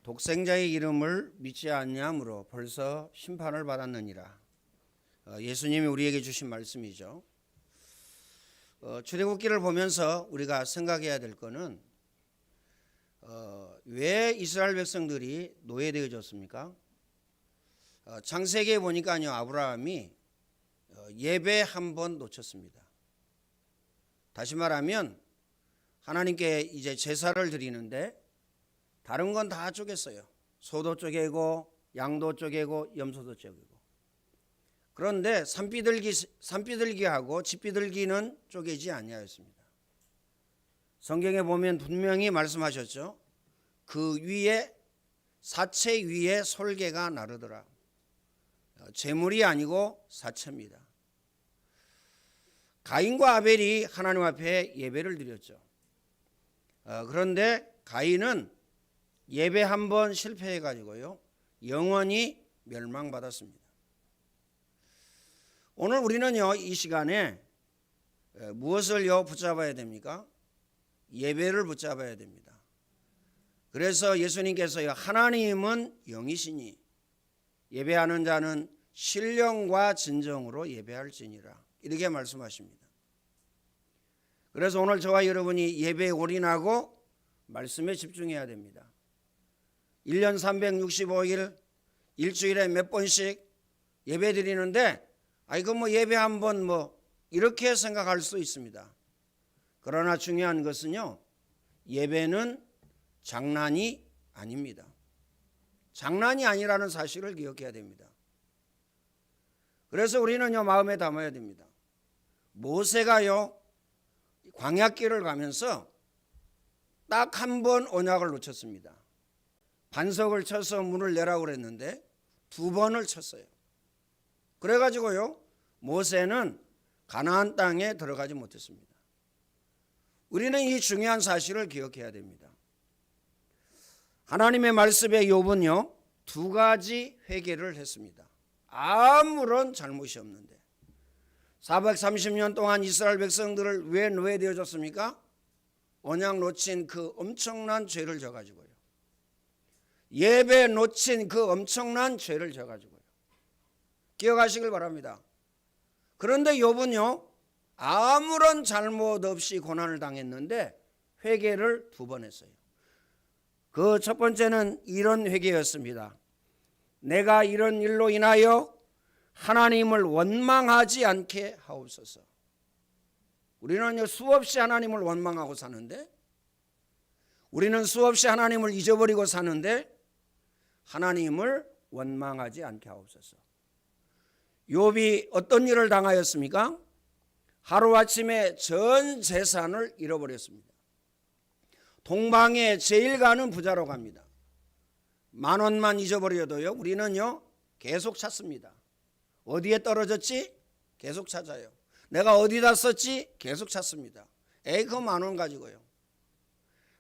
독생자의 이름을 믿지 아니함으로 벌써 심판을 받았느니라. 예수님이 우리에게 주신 말씀이죠. 출애굽기를 보면서 우리가 생각해야 될 것은 왜 이스라엘 백성들이 노예되어졌습니까? 창세기에 보니까요, 아브라함이 예배 한 번 놓쳤습니다. 다시 말하면 하나님께 이제 제사를 드리는데 다른 건 다 쪼갰어요. 소도 쪼개고 양도 쪼개고 염소도 쪼개고. 그런데 산비둘기하고 집비둘기는 쪼개지 아니하였습니다. 성경에 보면 분명히 말씀하셨죠. 그 위에 사체 위에 솔개가 나르더라. 제물이 아니고 사체입니다. 가인과 아벨이 하나님 앞에 예배를 드렸죠. 그런데 가인은 예배 한 번 실패해 가지고요, 영원히 멸망받았습니다. 오늘 우리는요, 이 시간에 무엇을요 붙잡아야 됩니까? 예배를 붙잡아야 됩니다. 그래서 예수님께서요, 하나님은 영이시니 예배하는 자는 신령과 진정으로 예배할지니라, 이렇게 말씀하십니다. 그래서 오늘 저와 여러분이 예배에 올인하고 말씀에 집중해야 됩니다. 1년 365일 일주일에 몇 번씩 예배 드리는데 이거 뭐 예배 한 번 뭐 이렇게 생각할 수 있습니다. 그러나 중요한 것은요, 예배는 장난이 아닙니다. 장난이 아니라는 사실을 기억해야 됩니다. 그래서 우리는요, 마음에 담아야 됩니다. 모세가요, 광야길을 가면서 딱 한 번 언약을 놓쳤습니다. 반석을 쳐서 문을 내라고 그랬는데 2번을 쳤어요. 그래가지고요, 모세는 가나안 땅에 들어가지 못했습니다. 우리는 이 중요한 사실을 기억해야 됩니다. 하나님의 말씀에 욥은요, 2가지 회개를 했습니다. 아무런 잘못이 없는데. 430년 동안 이스라엘 백성들을 왜 노예되어졌습니까? 언약 놓친 그 엄청난 죄를 져가지고요. 예배 놓친 그 엄청난 죄를 져가지고요. 기억하시길 바랍니다. 그런데 욥은요, 아무런 잘못 없이 고난을 당했는데 회개를 2번 했어요. 그 첫 번째는 이런 회개였습니다. 내가 이런 일로 인하여 하나님을 원망하지 않게 하옵소서. 우리는 수없이 하나님을 원망하고 사는데, 우리는 수없이 하나님을 잊어버리고 사는데 하나님을 원망하지 않게 하옵소서. 욥이 어떤 일을 당하였습니까? 하루아침에 전 재산을 잃어버렸습니다. 동방에 제일 가는 부자로 갑니다. 10,000원만 잊어버려도요, 우리는요 계속 찾습니다. 어디에 떨어졌지? 계속 찾아요. 내가 어디다 썼지? 계속 찾습니다. 그 10,000원 가지고요.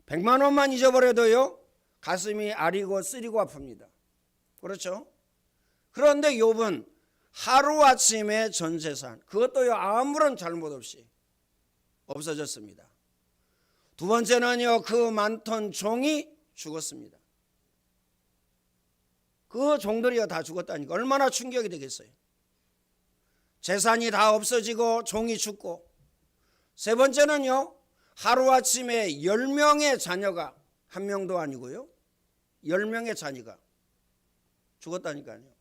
100,000원만 잊어버려도요, 가슴이 아리고 쓰리고 아픕니다. 그렇죠? 그런데 욥은 하루아침에 전 재산, 그것도요 아무런 잘못 없이 없어졌습니다. 2번째는요, 그 많던 종이 죽었습니다. 그 종들이요 다 죽었다니까 얼마나 충격이 되겠어요. 재산이 다 없어지고 종이 죽고. 3번째는요, 하루아침에 10명의 자녀가, 1명도 아니고요, 10명의 자녀가 죽었다니까요.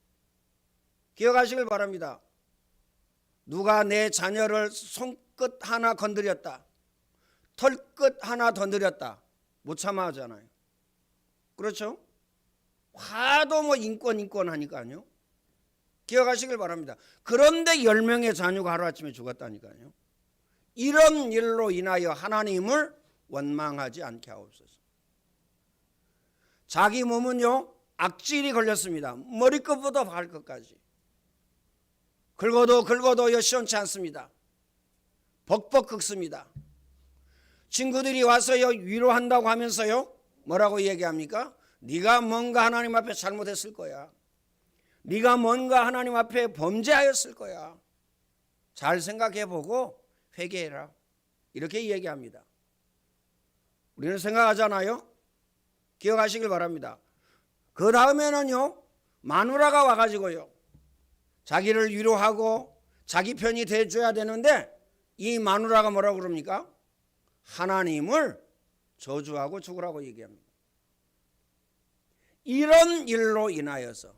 기억하시길 바랍니다. 누가 내 자녀를 손끝 하나 건드렸다, 털끝 하나 건드렸다, 못 참아 하잖아요. 그렇죠? 화도 뭐 인권 하니까요. 기억하시길 바랍니다. 그런데 10명의 자녀가 하루아침에 죽었다니까요. 이런 일로 인하여 하나님을 원망하지 않게 하옵소서. 자기 몸은요 악질이 걸렸습니다. 머리끝부터 발끝까지. 긁어도 시원치 않습니다. 벅벅 긁습니다. 친구들이 와서요 위로한다고 하면서요 뭐라고 얘기합니까? 네가 뭔가 하나님 앞에 잘못했을 거야. 네가 뭔가 하나님 앞에 범죄하였을 거야. 잘 생각해보고 회개해라. 이렇게 얘기합니다. 우리는 생각하잖아요. 기억하시길 바랍니다. 그 다음에는요, 마누라가 와가지고요, 자기를 위로하고 자기 편이 돼줘야 되는데, 이 마누라가 뭐라고 그럽니까? 하나님을 저주하고 죽으라고 얘기합니다. 이런 일로 인하여서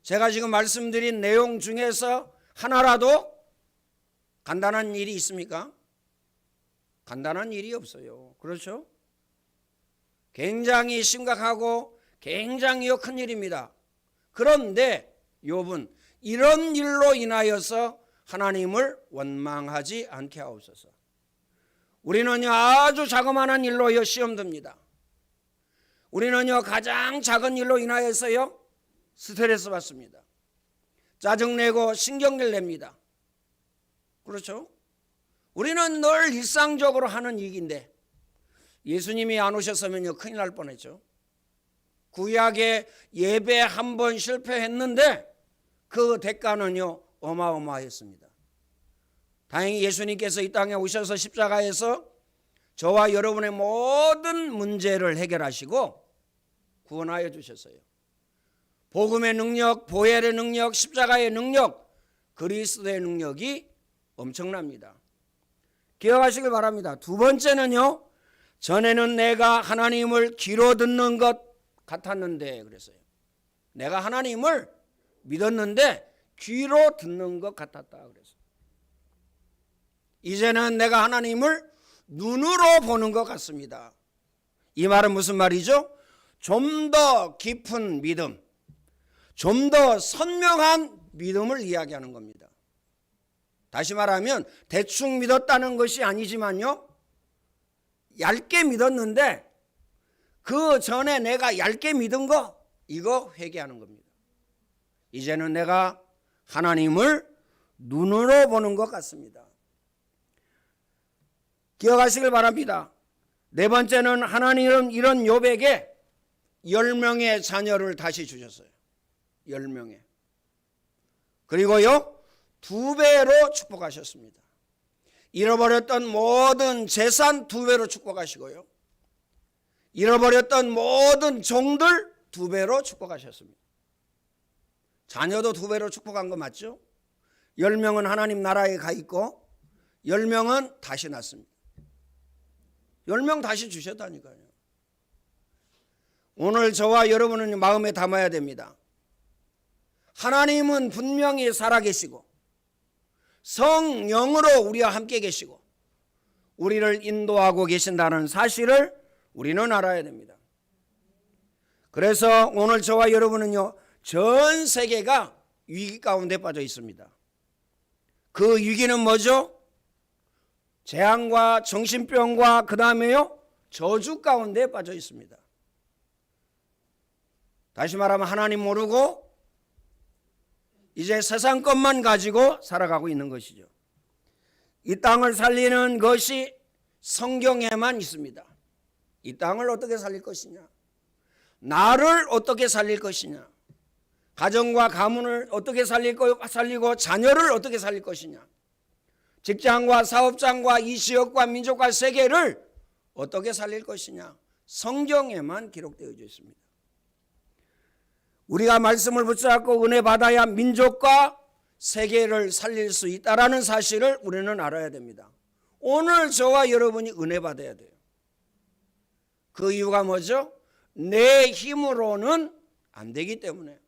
제가 지금 말씀드린 내용 중에서 하나라도 간단한 일이 있습니까? 간단한 일이 없어요. 그렇죠? 굉장히 심각하고 굉장히 큰 일입니다. 그런데 욥은 이런 일로 인하여서 하나님을 원망하지 않게 하옵소서. 우리는요, 아주 자그마한 일로요 시험 듭니다. 우리는요, 가장 작은 일로 인하여서요 스트레스 받습니다. 짜증내고 신경질 냅니다. 그렇죠? 우리는 늘 일상적으로 하는 일인데, 예수님이 안 오셨으면요 큰일 날 뻔했죠. 구약에 예배 한 번 실패했는데 그 대가는요 어마어마했습니다. 다행히 예수님께서 이 땅에 오셔서 십자가에서 저와 여러분의 모든 문제를 해결하시고 구원하여 주셨어요. 복음의 능력, 보혈의 능력, 십자가의 능력, 그리스도의 능력이 엄청납니다. 기억하시길 바랍니다. 두 번째는요, 전에는 내가 하나님을 귀로 듣는 것 같았는데 그랬어요. 내가 하나님을 믿었는데 귀로 듣는 것 같았다 그랬어요. 이제는 내가 하나님을 눈으로 보는 것 같습니다. 이 말은 무슨 말이죠? 좀 더 깊은 믿음, 좀 더 선명한 믿음을 이야기하는 겁니다. 다시 말하면 대충 믿었다는 것이 아니지만요, 얇게 믿었는데 그 전에 내가 얇게 믿은 거, 이거 회개하는 겁니다. 이제는 내가 하나님을 눈으로 보는 것 같습니다. 기억하시길 바랍니다. 네 번째는 하나님은 이런 욥에게 10명의 자녀를 다시 주셨어요. 10명의. 그리고요 2배로 축복하셨습니다. 잃어버렸던 모든 재산 2배로 축복하시고요, 잃어버렸던 모든 종들 2배로 축복하셨습니다. 자녀도 2배로 축복한 거 맞죠? 10명은 하나님 나라에 가 있고 10명은 다시 낳습니다. 10명 다시 주셨다니까요. 오늘 저와 여러분은 마음에 담아야 됩니다. 하나님은 분명히 살아계시고 성령으로 우리와 함께 계시고 우리를 인도하고 계신다는 사실을 우리는 알아야 됩니다. 그래서 오늘 저와 여러분은요, 전 세계가 위기 가운데 빠져 있습니다. 그 위기는 뭐죠? 재앙과 정신병과 그 다음에요 저주 가운데 빠져 있습니다. 다시 말하면 하나님 모르고 이제 세상 것만 가지고 살아가고 있는 것이죠. 이 땅을 살리는 것이 성경에만 있습니다. 이 땅을 어떻게 살릴 것이냐, 나를 어떻게 살릴 것이냐, 가정과 가문을 어떻게 살리고 자녀를 어떻게 살릴 것이냐, 직장과 사업장과 이 지역과 민족과 세계를 어떻게 살릴 것이냐, 성경에만 기록되어 있습니다. 우리가 말씀을 붙잡고 은혜 받아야 민족과 세계를 살릴 수 있다는 사실을 우리는 알아야 됩니다. 오늘 저와 여러분이 은혜 받아야 돼요. 그 이유가 뭐죠? 내 힘으로는 안 되기 때문에,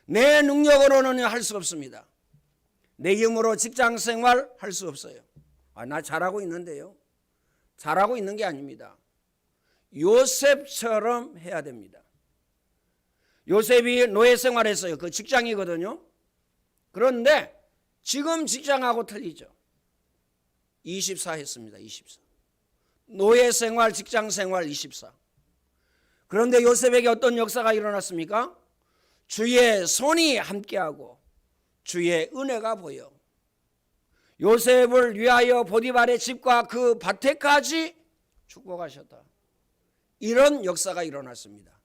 내 능력으로는 할 수 없습니다. 내 힘으로 직장 생활 할 수 없어요. 나 잘하고 있는데요. 잘하고 있는 게 아닙니다. 요셉처럼 해야 됩니다. 요셉이 노예 생활했어요. 그 직장이거든요. 그런데 지금 직장하고 틀리죠. 24 했습니다. 24. 노예 생활, 직장 생활 24. 그런데 요셉에게 어떤 역사가 일어났습니까? 주의 손이 함께하고 주의 은혜가 보여 요셉을 위하여 보디발의 집과 그 밭에까지 축복하셨다. 이런 역사가 일어났습니다.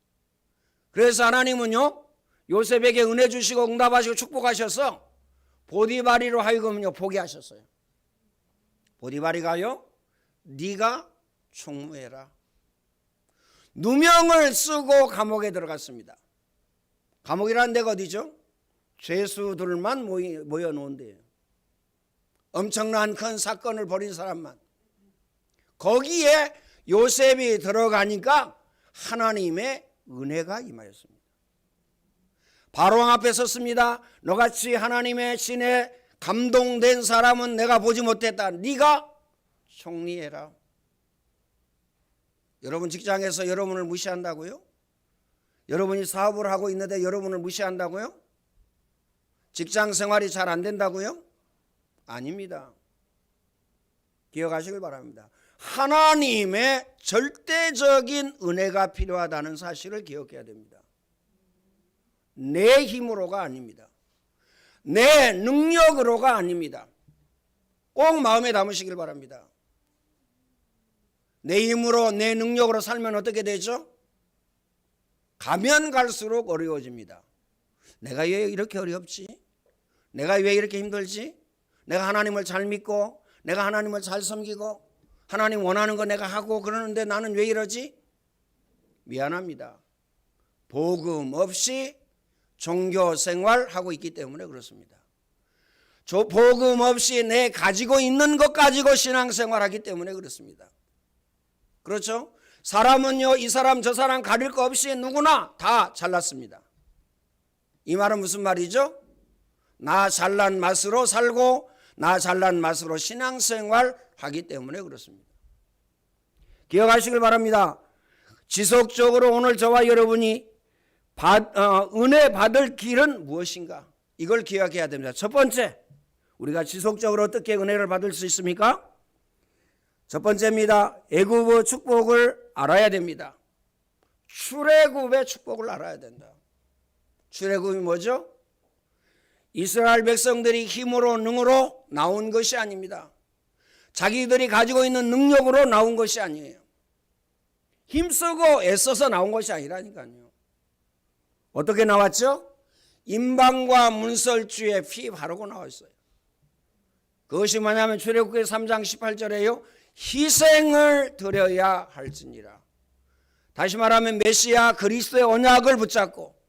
그래서 하나님은요, 요셉에게 은혜 주시고 응답하시고 축복하셔서 보디발이로 하여금요 보게 하셨어요. 보디발이가요, 네가 총무해라. 누명을 쓰고 감옥에 들어갔습니다. 감옥이라는 데가 어디죠? 죄수들만 모여놓은 데예요. 엄청난 큰 사건을 벌인 사람만. 거기에 요셉이 들어가니까 하나님의 은혜가 임하였습니다. 바로왕 앞에 섰습니다. 너같이 하나님의 신에 감동된 사람은 내가 보지 못했다. 네가 총리해라. 여러분 직장에서 여러분을 무시한다고요? 여러분이 사업을 하고 있는데 여러분을 무시한다고요? 직장 생활이 잘 안 된다고요? 아닙니다. 기억하시길 바랍니다. 하나님의 절대적인 은혜가 필요하다는 사실을 기억해야 됩니다. 내 힘으로가 아닙니다. 내 능력으로가 아닙니다. 꼭 마음에 담으시길 바랍니다. 내 힘으로 내 능력으로 살면 어떻게 되죠? 가면 갈수록 어려워집니다. 내가 왜 이렇게 어렵지? 내가 왜 이렇게 힘들지? 내가 하나님을 잘 믿고 내가 하나님을 잘 섬기고 하나님 원하는 거 내가 하고 그러는데 나는 왜 이러지? 미안합니다. 복음 없이 종교 생활하고 있기 때문에 그렇습니다. 복음 없이 내 가지고 있는 것 가지고 신앙생활하기 때문에 그렇습니다. 그렇죠? 사람은요, 이 사람 저 사람 가릴 거 없이 누구나 다 잘났습니다. 이 말은 무슨 말이죠? 나 잘난 맛으로 살고 나 잘난 맛으로 신앙생활 하기 때문에 그렇습니다. 기억하시길 바랍니다. 지속적으로 오늘 저와 여러분이 은혜 받을 길은 무엇인가? 이걸 기억해야 됩니다. 첫 번째, 우리가 지속적으로 어떻게 은혜를 받을 수 있습니까? 첫 번째입니다. 애굽의 축복을 알아야 됩니다. 출애굽의 축복을 알아야 된다. 출애굽이 뭐죠? 이스라엘 백성들이 힘으로 능으로 나온 것이 아닙니다. 자기들이 가지고 있는 능력으로 나온 것이 아니에요. 힘쓰고 애써서 나온 것이 아니라니까요. 어떻게 나왔죠? 임방과 문설주의 피 바르고 나왔어요. 그것이 뭐냐면 출애굽기 3장 18절에요. 희생을 드려야 할지니라. 다시 말하면 메시아 그리스도의 언약을 붙잡고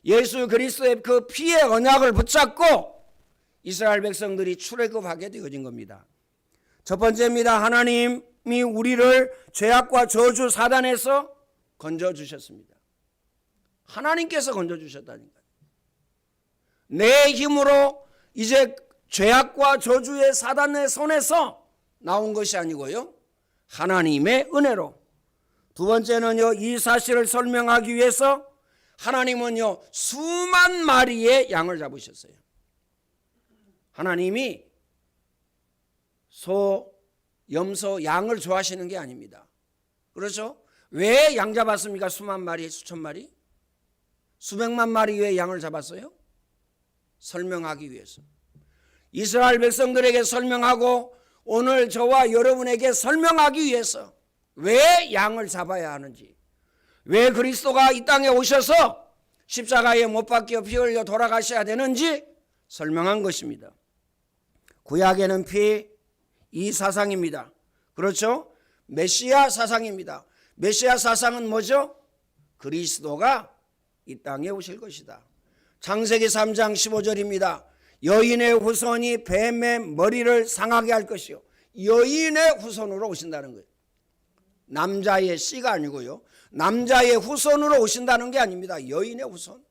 예수 그리스도의 그 피의 언약을 붙잡고 이스라엘 백성들이 출애굽하게 되어진 겁니다. 첫 번째입니다. 하나님이 우리를 죄악과 저주 사단에서 건져주셨습니다. 하나님께서 건져주셨다니까요. 내 힘으로 이제 죄악과 저주의 사단의 손에서 나온 것이 아니고요. 하나님의 은혜로. 두 번째는요. 이 사실을 설명하기 위해서 하나님은요. 수만 마리의 양을 잡으셨어요. 하나님이 소, 염소, 양을 좋아하시는 게 아닙니다. 그렇죠? 왜 양 잡았습니까? 수만 마리, 수천 마리? 수백만 마리 왜 양을 잡았어요? 설명하기 위해서. 이스라엘 백성들에게 설명하고 오늘 저와 여러분에게 설명하기 위해서 왜 양을 잡아야 하는지, 왜 그리스도가 이 땅에 오셔서 십자가에 못 박혀 피 흘려 돌아가셔야 되는지 설명한 것입니다. 구약에는 이 사상입니다. 그렇죠? 메시아 사상입니다. 메시아 사상은 뭐죠? 그리스도가 이 땅에 오실 것이다. 창세기 3장 15절입니다. 여인의 후손이 뱀의 머리를 상하게 할 것이요. 여인의 후손으로 오신다는 거예요. 남자의 씨가 아니고요. 남자의 후손으로 오신다는 게 아닙니다. 여인의 후손.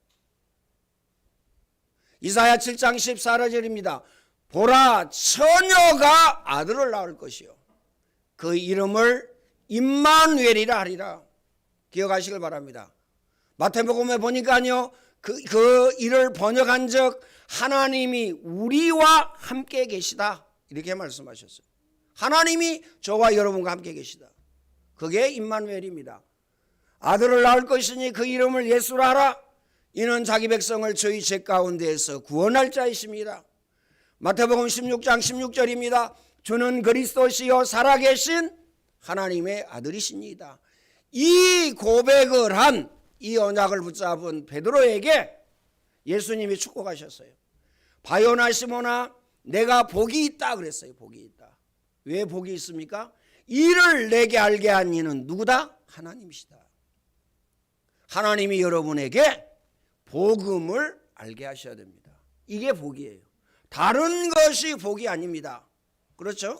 이사야 7장 14절입니다. 보라, 처녀가 아들을 낳을 것이요. 그 이름을 임마누엘이라 하리라. 기억하시길 바랍니다. 마태복음에 보니까요. 그 일을 번역한 적 하나님이 우리와 함께 계시다. 이렇게 말씀하셨어요. 하나님이 저와 여러분과 함께 계시다. 그게 임마누엘입니다. 아들을 낳을 것이니 그 이름을 예수라 하라. 이는 자기 백성을 저희 죄 가운데에서 구원할 자이십니다. 마태복음 16장 16절입니다. 주는 그리스도시요 살아계신 하나님의 아들이십니다. 이 고백을 한 이 언약을 붙잡은 베드로에게 예수님이 축복하셨어요. 바요나 시몬아 내가 복이 있다 그랬어요. 복이 있다. 왜 복이 있습니까? 이를 내게 알게 한 이는 누구다? 하나님이시다. 하나님이 여러분에게 복음을 알게 하셔야 됩니다. 이게 복이에요. 다른 것이 복이 아닙니다. 그렇죠?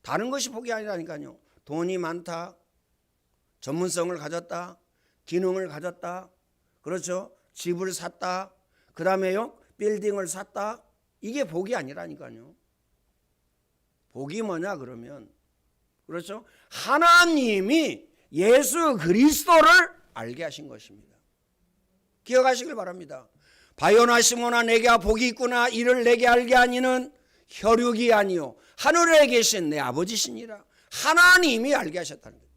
다른 것이 복이 아니라니까요. 돈이 많다, 전문성을 가졌다, 기능을 가졌다, 그렇죠? 집을 샀다, 그 다음에요 빌딩을 샀다, 이게 복이 아니라니까요. 복이 뭐냐 그러면, 그렇죠? 하나님이 예수 그리스도를 알게 하신 것입니다. 기억하시길 바랍니다. 바요나 시모나 내게 복이 있구나, 이를 내게 알게 하니는 혈육이 아니요 하늘에 계신 내 아버지시니라. 하나님이 알게 하셨다는 거예요.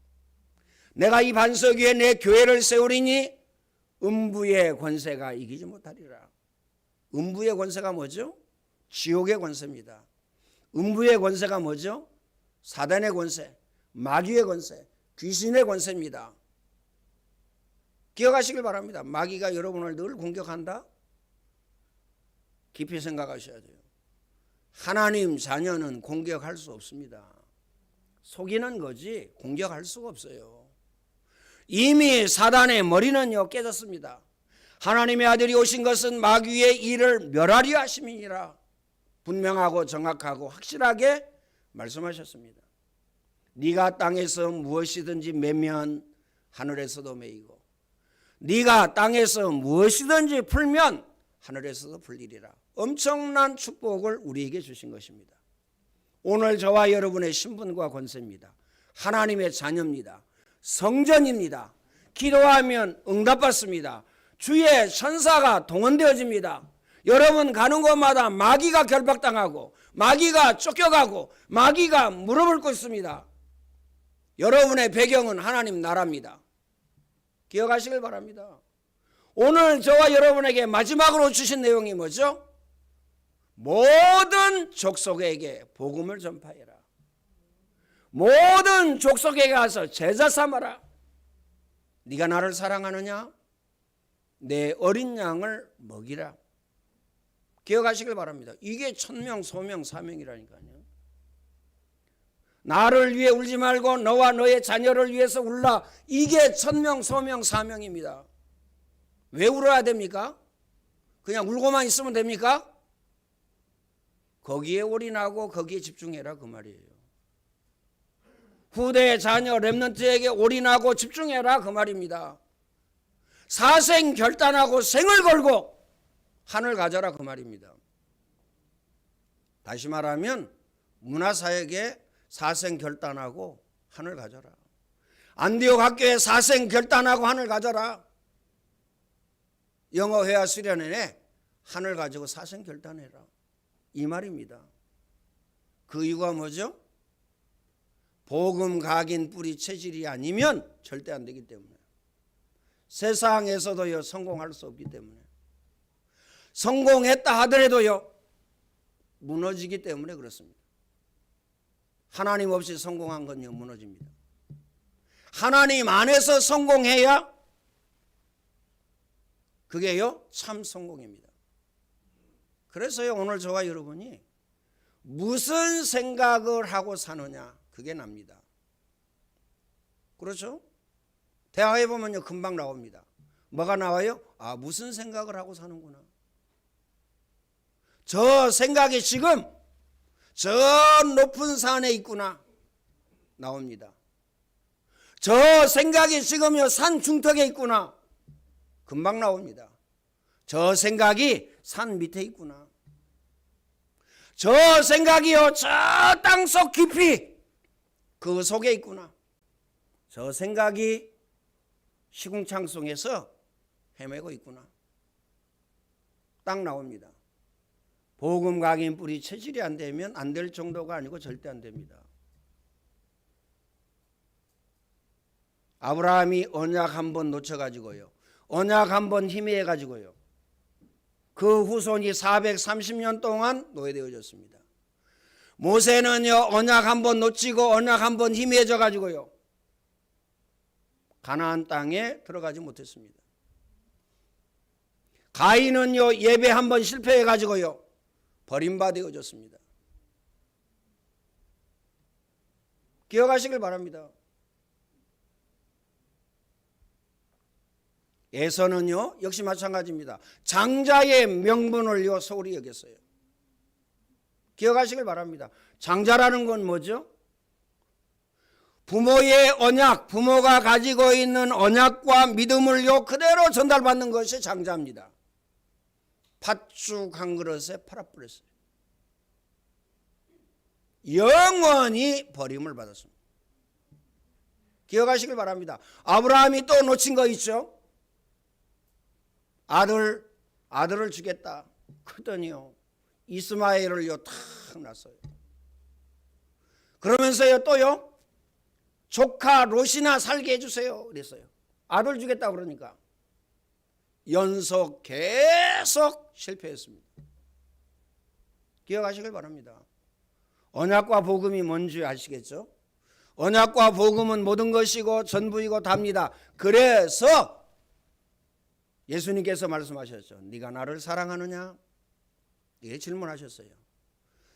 내가 이 반석 위에 내 교회를 세우리니 음부의 권세가 이기지 못하리라. 음부의 권세가 뭐죠? 지옥의 권세입니다. 음부의 권세가 뭐죠? 사단의 권세, 마귀의 권세, 귀신의 권세입니다. 기억하시길 바랍니다. 마귀가 여러분을 늘 공격한다? 깊이 생각하셔야 돼요. 하나님 자녀는 공격할 수 없습니다. 속이는 거지 공격할 수가 없어요. 이미 사단의 머리는요 깨졌습니다. 하나님의 아들이 오신 것은 마귀의 일을 멸하려 하심이니라. 분명하고 정확하고 확실하게 말씀하셨습니다. 네가 땅에서 무엇이든지 매면 하늘에서도 매이고, 네가 땅에서 무엇이든지 풀면 하늘에서도 풀리리라. 엄청난 축복을 우리에게 주신 것입니다. 오늘 저와 여러분의 신분과 권세입니다. 하나님의 자녀입니다. 성전입니다. 기도하면 응답받습니다. 주의 천사가 동원되어집니다. 여러분 가는 곳마다 마귀가 결박당하고 마귀가 쫓겨가고 마귀가 무릎을 꿇습니다. 여러분의 배경은 하나님 나라입니다. 기억하시길 바랍니다. 오늘 저와 여러분에게 마지막으로 주신 내용이 뭐죠? 모든 족속에게 복음을 전파해라. 모든 족속에게 가서 제자 삼아라. 네가 나를 사랑하느냐? 내 어린 양을 먹이라. 기억하시길 바랍니다. 이게 천명, 소명, 사명이라니까요. 나를 위해 울지 말고 너와 너의 자녀를 위해서 울라. 이게 천명, 소명, 사명입니다. 왜 울어야 됩니까? 그냥 울고만 있으면 됩니까? 거기에 올인하고 거기에 집중해라 그 말이에요. 후대의 자녀 렘넌트에게 올인하고 집중해라 그 말입니다. 사생 결단하고 생을 걸고 하늘 가져라 그 말입니다. 다시 말하면 문화사역에 사생 결단하고 하늘 가져라. 안디옥 학교에 사생 결단하고 하늘 가져라. 영어 회화 수련회에 하늘 가지고 사생 결단해라. 이 말입니다. 그 이유가 뭐죠? 복음 각인 뿌리 체질이 아니면 절대 안 되기 때문에, 세상에서도요 성공할 수 없기 때문에, 성공했다 하더라도요 무너지기 때문에 그렇습니다. 하나님 없이 성공한 건요 무너집니다. 하나님 안에서 성공해야 그게요 참 성공입니다. 그래서요 오늘 저와 여러분이 무슨 생각을 하고 사느냐 그게 납니다. 그렇죠? 대화해 보면요 금방 나옵니다. 뭐가 나와요? 아 무슨 생각을 하고 사는구나. 저 생각이 지금 저 높은 산에 있구나 나옵니다. 저 생각이 지금요 산 중턱에 있구나 금방 나옵니다. 저 생각이 산 밑에 있구나. 저 생각이요 저 땅속 깊이 그 속에 있구나. 저 생각이 시궁창 속에서 헤매고 있구나. 딱 나옵니다. 복음 각인 뿌리 체질이 안 되면 안 될 정도가 아니고 절대 안 됩니다. 아브라함이 언약 한 번 놓쳐가지고요, 언약 한 번 희미해가지고요, 그 후손이 430년 동안 노예되어졌습니다. 모세는요 언약 한 번 놓치고 언약 한 번 희미해져 가지고요 가나안 땅에 들어가지 못했습니다. 가인은요 예배 한 번 실패해 가지고요 버림받아졌습니다. 기억하시길 바랍니다. 에서는요 역시 마찬가지입니다. 장자의 명분을요 소홀히 여겼어요. 기억하시길 바랍니다. 장자라는 건 뭐죠? 부모의 언약, 부모가 가지고 있는 언약과 믿음을요 그대로 전달받는 것이 장자입니다. 팥죽 한 그릇에 팔아버렸어요. 영원히 버림을 받았습니다. 기억하시길 바랍니다. 아브라함이 또 놓친 거 있죠? 아들을 주겠다. 그러더니요 이스마엘을요 탁 낳았어요. 그러면서요 또요 조카 롯이나 살게 해주세요 그랬어요. 아들 주겠다 그러니까 연속 계속 실패했습니다. 기억하시길 바랍니다. 언약과 복음이 뭔지 아시겠죠? 언약과 복음은 모든 것이고 전부이고 답니다. 그래서 예수님께서 말씀하셨죠. 네가 나를 사랑하느냐? 이게 질문하셨어요.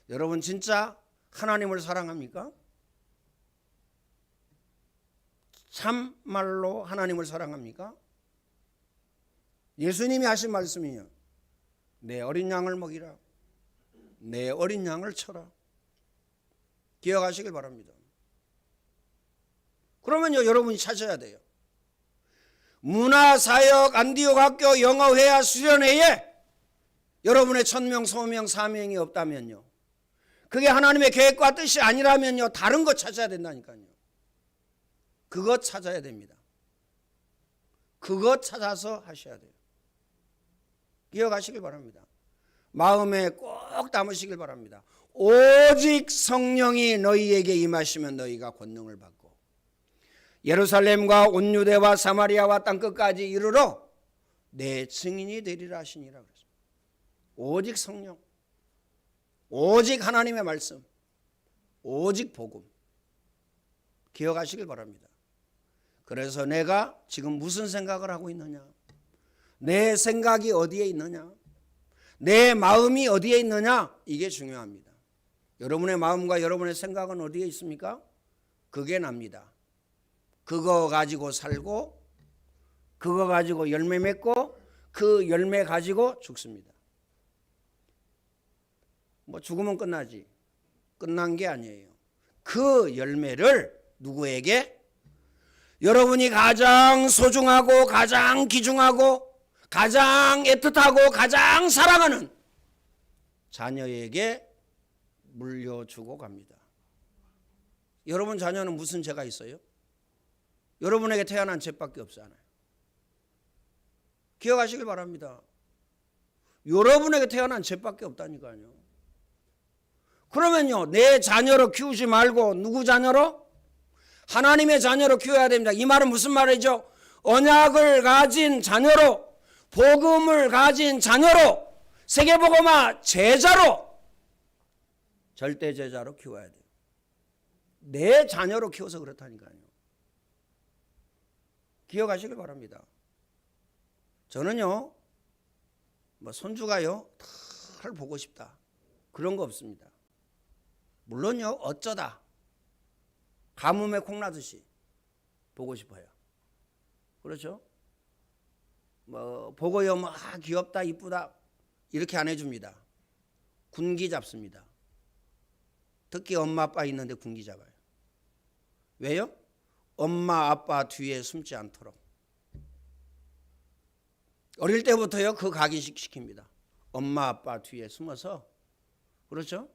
여러분 진짜 하나님을 사랑합니까? 참말로 하나님을 사랑합니까? 예수님이 하신 말씀이요. 내 어린 양을 먹이라. 내 어린 양을 쳐라. 기억하시길 바랍니다. 그러면요 여러분이 찾아야 돼요. 문화사역 안디옥 학교 영어회화 수련회에 여러분의 천명 소명 사명이 없다면요 그게 하나님의 계획과 뜻이 아니라면요 다른 거 찾아야 된다니까요. 그거 찾아야 됩니다. 그거 찾아서 하셔야 돼요. 기억하시길 바랍니다. 마음에 꼭 담으시길 바랍니다. 오직 성령이 너희에게 임하시면 너희가 권능을 받고 예루살렘과 온 유대와 사마리아와 땅끝까지 이르러 내 증인이 되리라 하시니라 그랬습니다. 오직 성령, 오직 하나님의 말씀, 오직 복음. 기억하시길 바랍니다. 그래서 내가 지금 무슨 생각을 하고 있느냐, 내 생각이 어디에 있느냐, 내 마음이 어디에 있느냐, 이게 중요합니다. 여러분의 마음과 여러분의 생각은 어디에 있습니까? 그게 납니다. 그거 가지고 살고 그거 가지고 열매 맺고 그 열매 가지고 죽습니다. 뭐 죽으면 끝나지. 끝난 게 아니에요. 그 열매를 누구에게? 여러분이 가장 소중하고 가장 귀중하고 가장 애틋하고 가장 사랑하는 자녀에게 물려주고 갑니다. 여러분 자녀는 무슨 죄가 있어요? 여러분에게 태어난 죄밖에 없잖아요. 기억하시길 바랍니다. 여러분에게 태어난 죄밖에 없다니까요. 그러면요 내 자녀로 키우지 말고 누구 자녀로? 하나님의 자녀로 키워야 됩니다. 이 말은 무슨 말이죠? 언약을 가진 자녀로, 복음을 가진 자녀로, 세계복음화 제자로, 절대 제자로 키워야 돼요. 내 자녀로 키워서 그렇다니까요. 기억하시길 바랍니다. 저는요 뭐 손주가요 다 보고 싶다 그런 거 없습니다. 물론요 어쩌다 가뭄에 콩나듯이 보고 싶어요. 그렇죠? 뭐 보고요 뭐 귀엽다 이쁘다 이렇게 안 해줍니다. 군기 잡습니다. 특히 엄마 아빠 있는데 군기 잡아요. 왜요? 엄마 아빠 뒤에 숨지 않도록. 어릴 때부터요 그 각인식 시킵니다. 엄마 아빠 뒤에 숨어서, 그렇죠?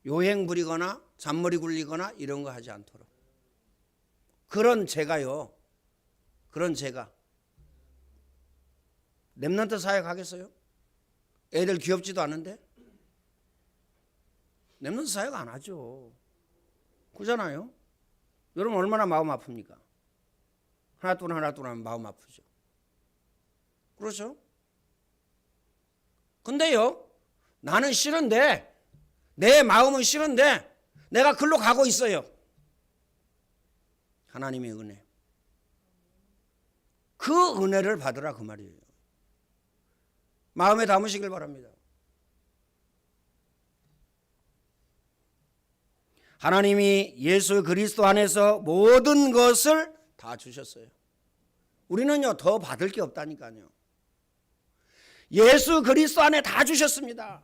요행 부리거나 잔머리 굴리거나 이런 거 하지 않도록. 그런 죄가요, 그런 죄가 렘넌트 사역 하겠어요? 애들 귀엽지도 않은데 렘넌트 사역 안 하죠. 그잖아요. 여러분 얼마나 마음 아픕니까? 하나 둘 하면 마음 아프죠. 그렇죠? 근데요 나는 싫은데, 내 마음은 싫은데 내가 글로 가고 있어요. 하나님의 은혜, 그 은혜를 받으라 그 말이에요. 마음에 담으시길 바랍니다. 하나님이 예수 그리스도 안에서 모든 것을 다 주셨어요. 우리는요 더 받을 게 없다니까요. 예수 그리스도 안에 다 주셨습니다.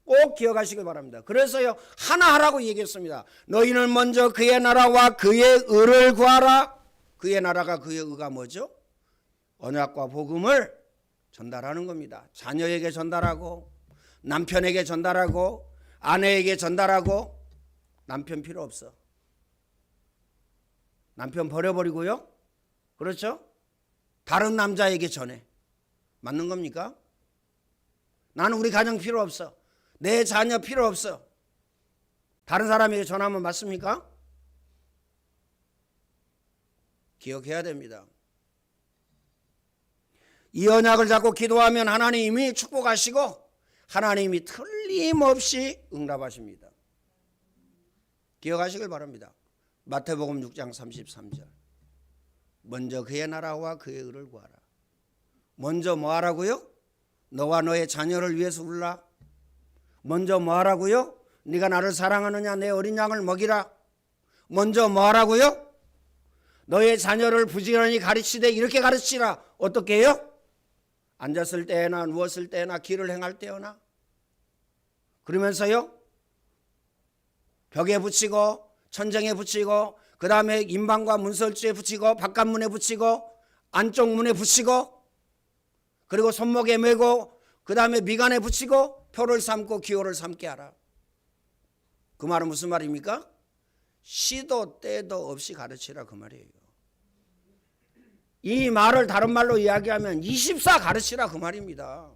꼭 기억하시길 바랍니다. 그래서요 하나 하라고 얘기했습니다. 너희는 먼저 그의 나라와 그의 의를 구하라. 그의 나라가 그의 의가 뭐죠? 언약과 복음을 전달하는 겁니다. 자녀에게 전달하고 남편에게 전달하고 아내에게 전달하고. 남편 필요 없어. 남편 버려버리고요. 그렇죠? 다른 남자에게 전해. 맞는 겁니까? 나는 우리 가정 필요 없어. 내 자녀 필요 없어. 다른 사람에게 전하면 맞습니까? 기억해야 됩니다. 이 언약을 잡고 기도하면 하나님이 축복하시고 하나님이 틀림없이 응답하십니다. 기억하시길 바랍니다. 마태복음 6장 33절. 먼저 그의 나라와 그의 의를 구하라. 먼저 뭐 하라고요? 너와 너의 자녀를 위해서 울라. 먼저 뭐 하라고요? 네가 나를 사랑하느냐? 내 어린 양을 먹이라. 먼저 뭐 하라고요? 너의 자녀를 부지런히 가르치되 이렇게 가르치라. 어떻게 해요? 앉았을 때나 누웠을 때나 길을 행할 때나. 그러면서요 벽에 붙이고 천정에 붙이고 그 다음에 인방과 문설주에 붙이고 바깥문에 붙이고 안쪽 문에 붙이고 그리고 손목에 메고 그 다음에 미간에 붙이고 표를 삼고 기호를 삼게 하라. 그 말은 무슨 말입니까? 시도 때도 없이 가르치라 그 말이에요. 이 말을 다른 말로 이야기하면 24 가르치라 그 말입니다.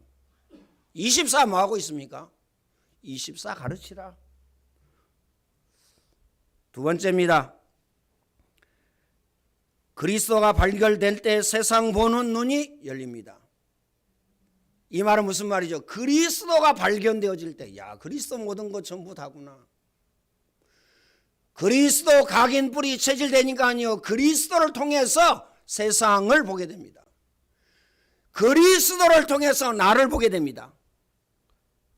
24 뭐 하고 있습니까? 24 가르치라. 두 번째입니다. 그리스도가 발견될 때 세상 보는 눈이 열립니다. 이 말은 무슨 말이죠? 그리스도가 발견되어질 때, 야 그리스도 모든 것 전부 다구나. 그리스도 각인 뿌리 체질되니까요 그리스도를 통해서 세상을 보게 됩니다. 그리스도를 통해서 나를 보게 됩니다.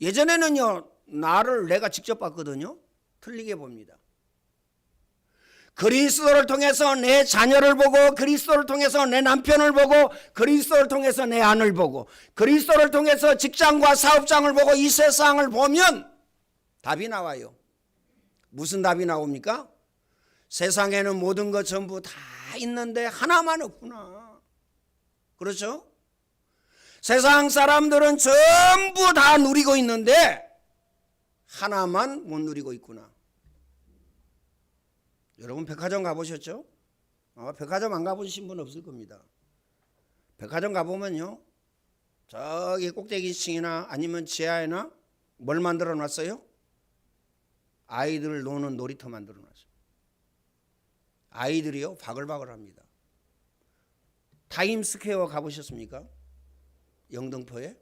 예전에는요 나를 내가 직접 봤거든요. 틀리게 봅니다. 그리스도를 통해서 내 자녀를 보고 그리스도를 통해서 내 남편을 보고 그리스도를 통해서 내 아내를 보고 그리스도를 통해서 직장과 사업장을 보고 이 세상을 보면 답이 나와요. 무슨 답이 나옵니까? 세상에는 모든 것 전부 다 있는데 하나만 없구나. 그렇죠? 세상 사람들은 전부 다 누리고 있는데 하나만 못 누리고 있구나. 여러분 백화점 가보셨죠? 백화점 안 가보신 분 없을 겁니다. 백화점 가보면요 저기 꼭대기층이나 아니면 지하에나 뭘 만들어 놨어요? 아이들 노는 놀이터 만들어 놨어요. 아이들이요 바글바글합니다. 타임스퀘어 가보셨습니까? 영등포에?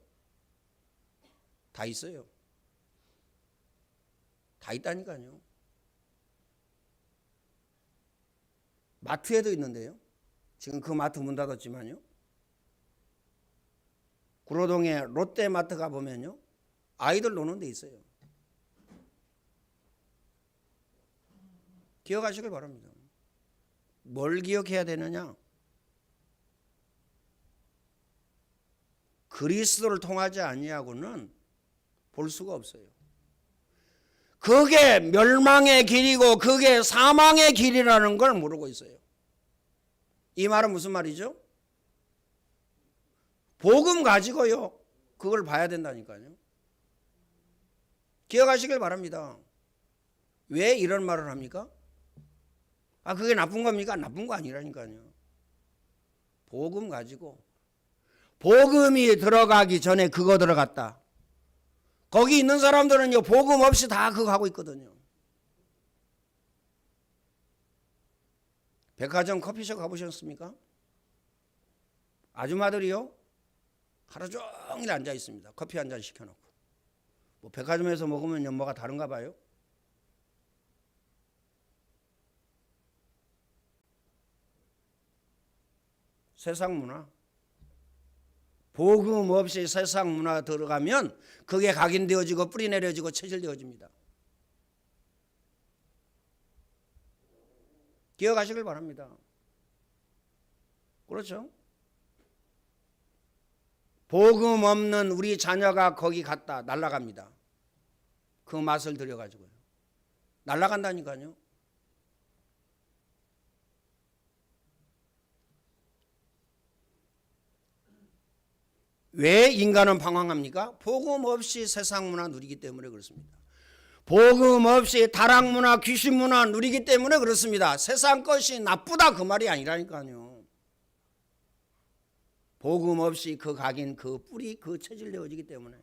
다 있어요. 다 있다니까요. 마트에도 있는데요. 지금 그 마트 문 닫았지만요. 구로동에 롯데마트 가보면요. 아이들 노는 데 있어요. 기억하시길 바랍니다. 뭘 기억해야 되느냐? 그리스도를 통하지 아니하고는 볼 수가 없어요. 그게 멸망의 길이고 그게 사망의 길이라는 걸 모르고 있어요. 이 말은 무슨 말이죠? 복음 가지고요 그걸 봐야 된다니까요. 기억하시길 바랍니다. 왜 이런 말을 합니까? 그게 나쁜 겁니까? 나쁜 거 아니라니까요. 복음 가지고 복음이 들어가기 전에 그거 들어갔다. 거기 있는 사람들은요 복음 없이 다 그거 하고 있거든요. 백화점 커피숍 가보셨습니까? 아줌마들이요 하루 종일 앉아 있습니다. 커피 한 잔 시켜놓고. 뭐 백화점에서 먹으면 뭐가 다른가 봐요. 세상 문화. 복음 없이 세상 문화 들어가면 그게 각인되어지고 뿌리내려지고 체질되어집니다. 기억하시길 바랍니다. 그렇죠? 복음 없는 우리 자녀가 거기 갔다 날아갑니다. 그 맛을 들여가지고요. 날아간다니까요. 왜 인간은 방황합니까? 복음 없이 세상 문화 누리기 때문에 그렇습니다. 복음 없이 다락 문화, 귀신 문화 누리기 때문에 그렇습니다. 세상 것이 나쁘다 그 말이 아니라니까요. 복음 없이 그 각인, 그 뿌리, 그 체질 되어지기 때문에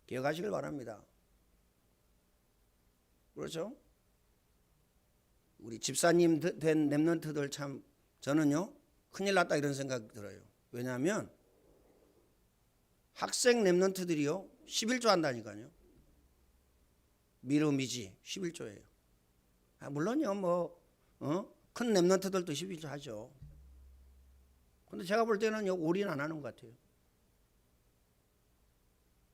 기억하시길 바랍니다. 그렇죠? 우리 집사님 된 랩런트들 참 저는요 큰일 났다 이런 생각 들어요. 왜냐하면 학생 랩런트들이요 11조 한다니까요. 미르미지 11조예요. 물론요 큰 랩런트들도 11조 하죠. 근데 제가 볼 때는 올인 안 하는 것 같아요.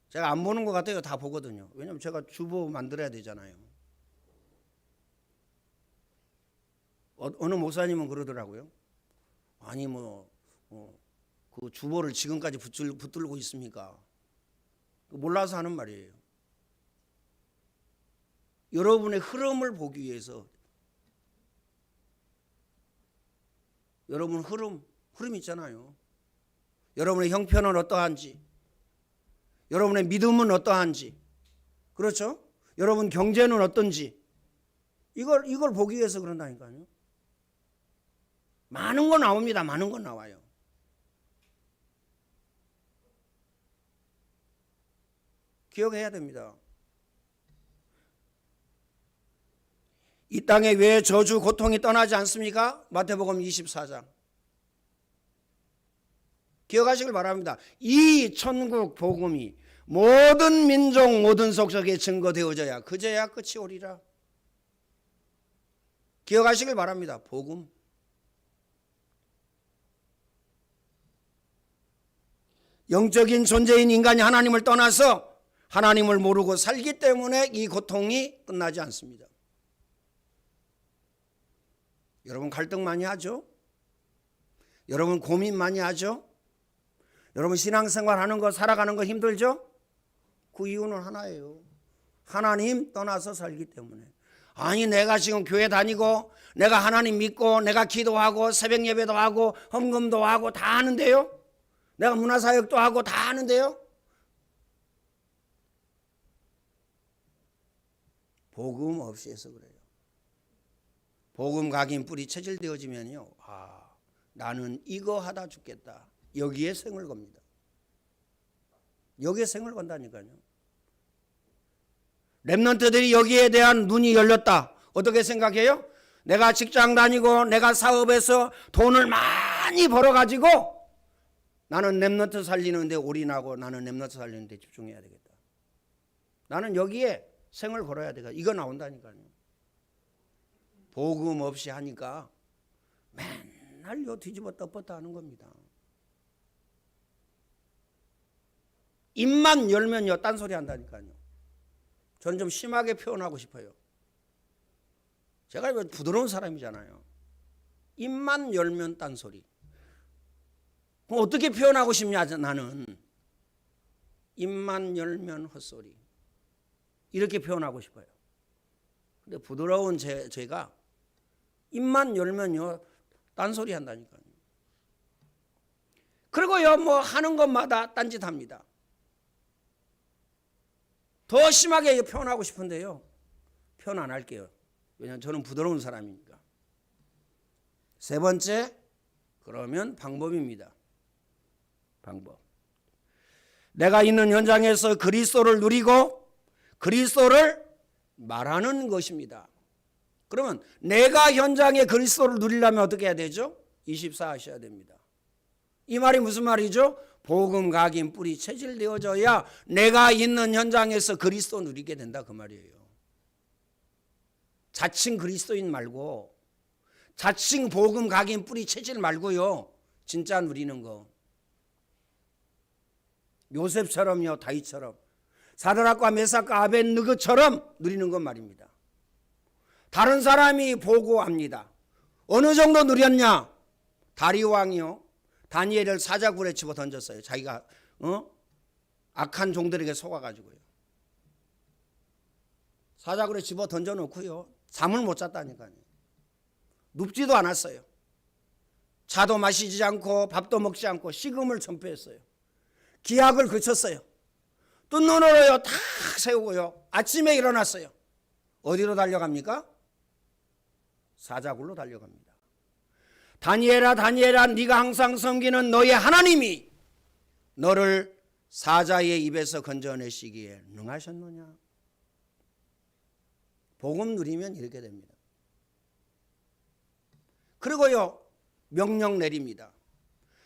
제가 안 보는 것 같아요. 다 보거든요. 왜냐하면 제가 주보 만들어야 되잖아요. 어느 목사님은 그러더라고요. 아니 그 주보를 지금까지 붙들고 있습니까? 몰라서 하는 말이에요. 여러분의 흐름을 보기 위해서 여러분 흐름 있잖아요. 여러분의 형편은 어떠한지, 여러분의 믿음은 어떠한지, 그렇죠? 여러분 경제는 어떤지 이걸 보기 위해서 그런다니까요. 많은 거 나옵니다. 많은 거 나와요. 기억해야 됩니다. 이 땅에 왜 저주 고통이 떠나지 않습니까? 마태복음 24장. 기억하시길 바랍니다. 이 천국 복음이 모든 민족 모든 속속에 증거되어져야 그제야 끝이 오리라. 기억하시길 바랍니다. 복음. 영적인 존재인 인간이 하나님을 떠나서 하나님을 모르고 살기 때문에 이 고통이 끝나지 않습니다. 여러분 갈등 많이 하죠? 여러분 고민 많이 하죠? 여러분 신앙생활 하는 거 살아가는 거 힘들죠? 그 이유는 하나예요. 하나님 떠나서 살기 때문에. 아니 내가 지금 교회 다니고 내가 하나님 믿고 내가 기도하고 새벽 예배도 하고 헌금도 하고 다 하는데요. 내가 문화사역도 하고 다 하는데요. 복음 없이 해서 그래요. 복음 각인 뿌리 체질되어지면요. 나는 이거 하다 죽겠다. 여기에 생을 겁니다. 여기에 생을 건다니까요. 랩런트들이 여기에 대한 눈이 열렸다. 어떻게 생각해요? 내가 직장 다니고 내가 사업해서 돈을 많이 벌어가지고 나는 랩런트 살리는데 올인하고 나는 랩런트 살리는데 집중해야 되겠다. 나는 여기에 생을 걸어야 되겠다. 이거 나온다니까요. 복음 없이 하니까 맨날 뒤집었다 엎었다 하는 겁니다. 입만 열면요 딴소리 한다니까요. 저는 좀 심하게 표현하고 싶어요. 제가 부드러운 사람이잖아요. 입만 열면 딴소리. 그럼 어떻게 표현하고 싶냐 나는. 입만 열면 헛소리. 이렇게 표현하고 싶어요. 근데 부드러운 제가 입만 열면요 딴소리 한다니까요. 그리고요 하는 것마다 딴짓합니다. 더 심하게 표현하고 싶은데요 표현 안 할게요. 왜냐하면 저는 부드러운 사람이니까. 세 번째, 그러면 방법입니다. 방법. 내가 있는 현장에서 그리스도를 누리고 그리스도를 말하는 것입니다. 그러면 내가 현장에 그리스도를 누리려면 어떻게 해야 되죠? 24 하셔야 됩니다. 이 말이 무슨 말이죠? 복음 각인 뿌리 체질되어져야 내가 있는 현장에서 그리스도 누리게 된다 그 말이에요. 자칭 그리스도인 말고 자칭 복음 각인 뿌리 체질 말고요. 진짜 누리는 거. 요셉처럼요. 다윗처럼. 사드락과 메삭과 아벳느고처럼 누리는 건 말입니다. 다른 사람이 보고 압니다. 어느 정도 누렸냐? 다리 왕이요 다니엘을 사자굴에 집어 던졌어요. 자기가 악한 종들에게 속아가지고요. 사자굴에 집어 던져놓고요 잠을 못 잤다니까요. 눕지도 않았어요. 차도 마시지 않고 밥도 먹지 않고 식음을 전폐했어요. 기약을 그쳤어요. 뜬 눈으로요 탁 세우고요 아침에 일어났어요. 어디로 달려갑니까? 사자굴로 달려갑니다. 다니엘아 다니엘아 네가 항상 섬기는 너의 하나님이 너를 사자의 입에서 건져내시기에 능하셨느냐. 복음 누리면 이렇게 됩니다. 그리고요 명령 내립니다.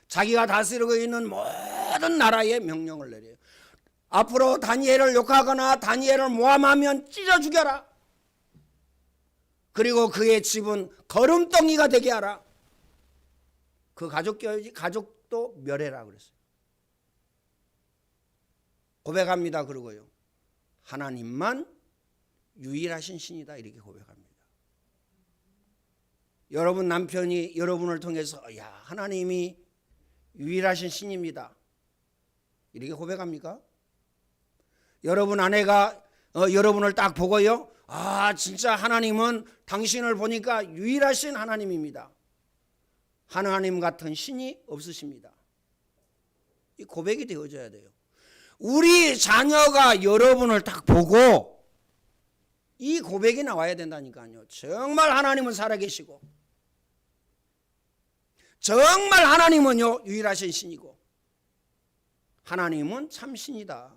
자기가 다스리고 있는 모든 나라에 명령을 내려요. 앞으로 다니엘을 욕하거나 다니엘을 모함하면 찢어 죽여라. 그리고 그의 집은 거름덩이가 되게 하라. 그 가족도 멸해라 그랬어요. 고백합니다. 그러고요 하나님만 유일하신 신이다 이렇게 고백합니다. 여러분 남편이 여러분을 통해서 야 하나님이 유일하신 신입니다 이렇게 고백합니까? 여러분 아내가 여러분을 딱 보고요 아 진짜 하나님은 당신을 보니까 유일하신 하나님입니다. 하나님 같은 신이 없으십니다. 이 고백이 되어져야 돼요. 우리 자녀가 여러분을 딱 보고 이 고백이 나와야 된다니까요. 정말 하나님은 살아계시고 정말 하나님은요 유일하신 신이고 하나님은 참 신이다.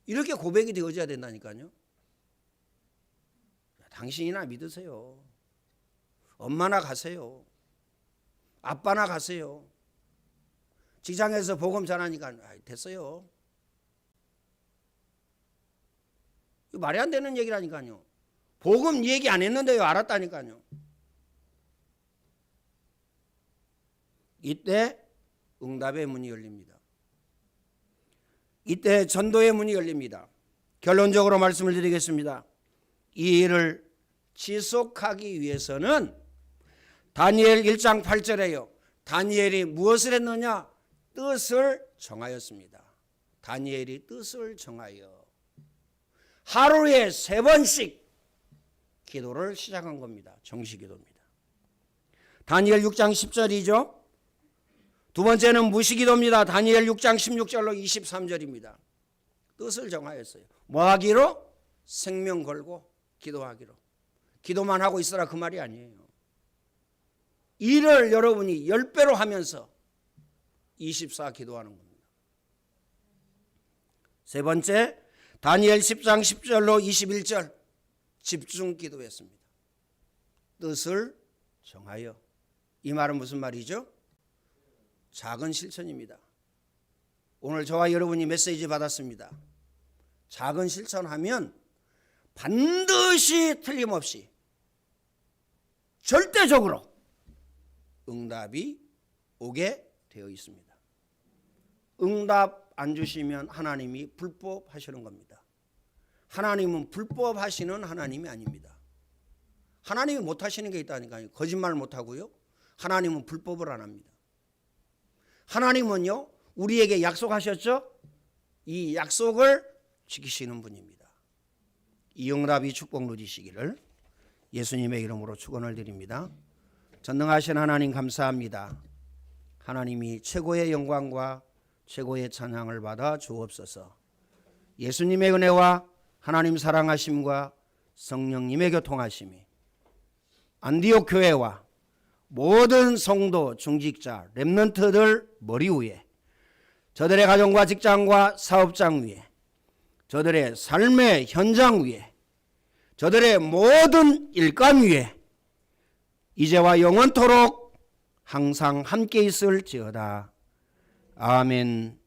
이렇게 고백이 되어져야 된다니까요. 당신이나 믿으세요. 엄마나 가세요. 아빠나 가세요. 직장에서 복음 전하니까 됐어요. 이거 말이 안 되는 얘기라니까요. 복음 얘기 안 했는데요 알았다니까요. 이때 응답의 문이 열립니다. 이때 전도의 문이 열립니다. 결론적으로 말씀을 드리겠습니다. 이 일을 지속하기 위해서는 다니엘 1장 8절에요. 다니엘이 무엇을 했느냐? 뜻을 정하였습니다. 다니엘이 뜻을 정하여 하루에 3번씩 기도를 시작한 겁니다. 정시기도입니다. 다니엘 6장 10절이죠. 두 번째는 무시기도입니다. 다니엘 6장 16절로 23절입니다. 뜻을 정하였어요. 뭐 하기로? 생명 걸고 기도하기로. 기도만 하고 있으라 그 말이 아니에요. 일을 여러분이 10배로 하면서 24 기도하는 겁니다. 세 번째, 다니엘 10장 10절로 21절 집중 기도했습니다. 뜻을 정하여. 이 말은 무슨 말이죠? 작은 실천입니다. 오늘 저와 여러분이 메시지 받았습니다. 작은 실천하면 반드시 틀림없이 절대적으로 응답이 오게 되어 있습니다. 응답 안 주시면 하나님이 불법하시는 겁니다. 하나님은 불법하시는 하나님이 아닙니다. 하나님이 못하시는 게 있다니까요. 거짓말 못하고요. 하나님은 불법을 안 합니다. 하나님은요 우리에게 약속하셨죠? 이 약속을 지키시는 분입니다. 이 응답이 축복 누리시기를 예수님의 이름으로 축원을 드립니다. 전능하신 하나님 감사합니다. 하나님이 최고의 영광과 최고의 찬양을 받아 주옵소서. 예수님의 은혜와 하나님 사랑하심과 성령님의 교통하심이 안디옥 교회와 모든 성도 중직자 렘넌트들 머리 위에, 저들의 가정과 직장과 사업장 위에, 저들의 삶의 현장 위에, 저들의 모든 일감 위에 이제와 영원토록 항상 함께 있을지어다. 아멘.